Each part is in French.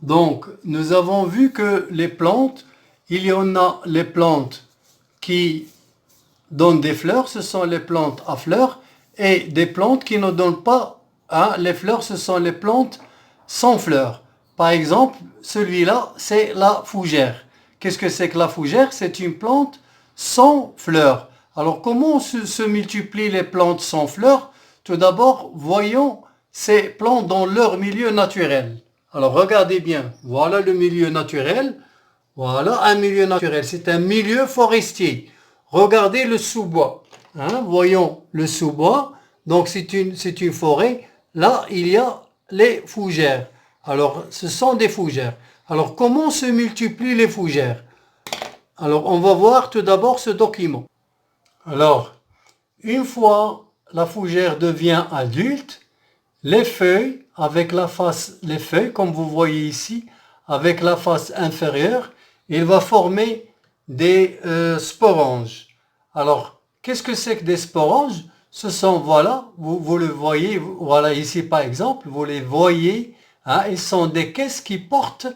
Donc, nous avons vu que les plantes, il y en a les plantes qui donnent des fleurs, ce sont les plantes à fleurs, et des plantes qui ne donnent pas les fleurs, ce sont les plantes sans fleurs. Par exemple, celui-là, c'est la fougère. Qu'est-ce que c'est que la fougère? C'est une plante sans fleurs. Alors, comment se multiplient les plantes sans fleurs? Tout d'abord, voyons ces plantes dans leur milieu naturel. Alors, regardez bien. Voilà le milieu naturel. Voilà un milieu naturel. C'est un milieu forestier. Regardez le sous-bois. Voyons le sous-bois. Donc, c'est une forêt. Là, il y a les fougères. Alors, ce sont des fougères. Alors, comment se multiplient les fougères? Alors, on va voir tout d'abord ce document. Alors, une fois la fougère devient adulte, les feuilles, les feuilles, comme vous voyez ici, avec la face inférieure, il va former des sporanges. Alors, qu'est-ce que c'est que des sporanges? Ce sont, voilà, vous le voyez, voilà ici par exemple, vous les voyez, ils sont des caisses qui portent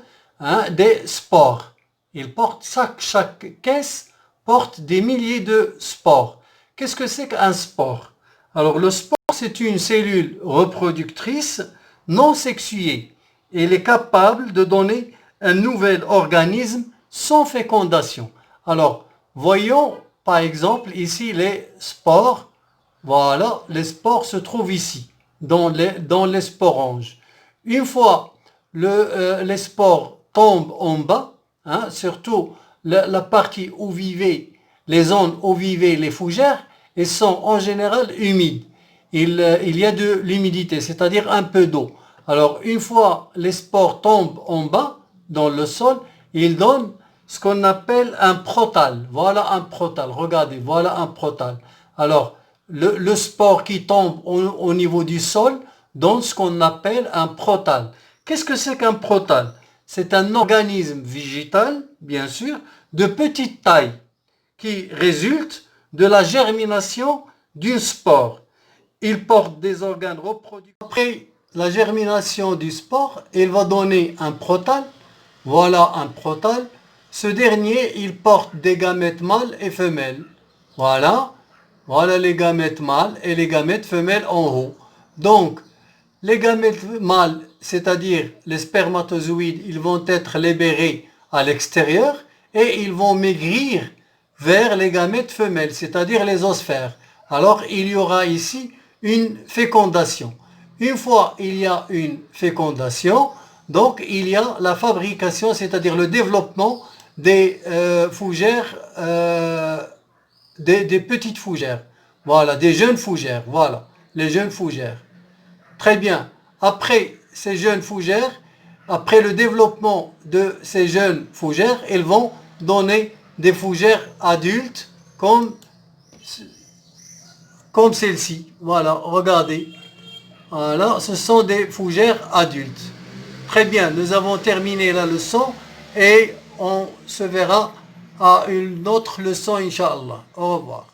des spores. Chaque caisse porte des milliers de spores. Qu'est-ce que c'est qu'un spore? Alors, le spore, c'est une cellule reproductrice non sexuée. Elle est capable de donner un nouvel organisme sans fécondation. Alors, voyons par exemple ici les spores. Voilà, les spores se trouvent ici, dans les sporanges. Une fois les spores tombent en bas, surtout la partie où vivaient, les zones où vivaient les fougères, elles sont en général humides. Il y a de l'humidité, c'est-à-dire un peu d'eau. Alors, une fois les spores tombent en bas, dans le sol, ils donnent ce qu'on appelle un protal. Voilà un protal. Regardez, voilà un protal. Alors, le spore qui tombe au niveau du sol donne ce qu'on appelle un protal. Qu'est-ce que c'est qu'un protal? C'est un organisme végétal, bien sûr, de petite taille, qui résulte de la germination d'une spore. Il porte des organes reproductifs. Après la germination du spore, il va donner un protal. Voilà un protal. Ce dernier, il porte des gamètes mâles et femelles. Voilà. Voilà les gamètes mâles et les gamètes femelles en haut. Donc, les gamètes mâles, c'est-à-dire les spermatozoïdes, ils vont être libérés à l'extérieur et ils vont maigrir vers les gamètes femelles, c'est-à-dire les osphères. Alors, il y aura ici une fécondation. Une fois il y a une fécondation, donc il y a la fabrication, c'est-à-dire le développement des fougères, des petites fougères. Voilà, des jeunes fougères. Voilà, les jeunes fougères. Très bien. Après ces jeunes fougères, après le développement de ces jeunes fougères, elles vont donner des fougères adultes comme celle-ci. Voilà, regardez. Voilà, ce sont des fougères adultes. Très bien, nous avons terminé la leçon et on se verra à une autre leçon, Inch'Allah. Au revoir.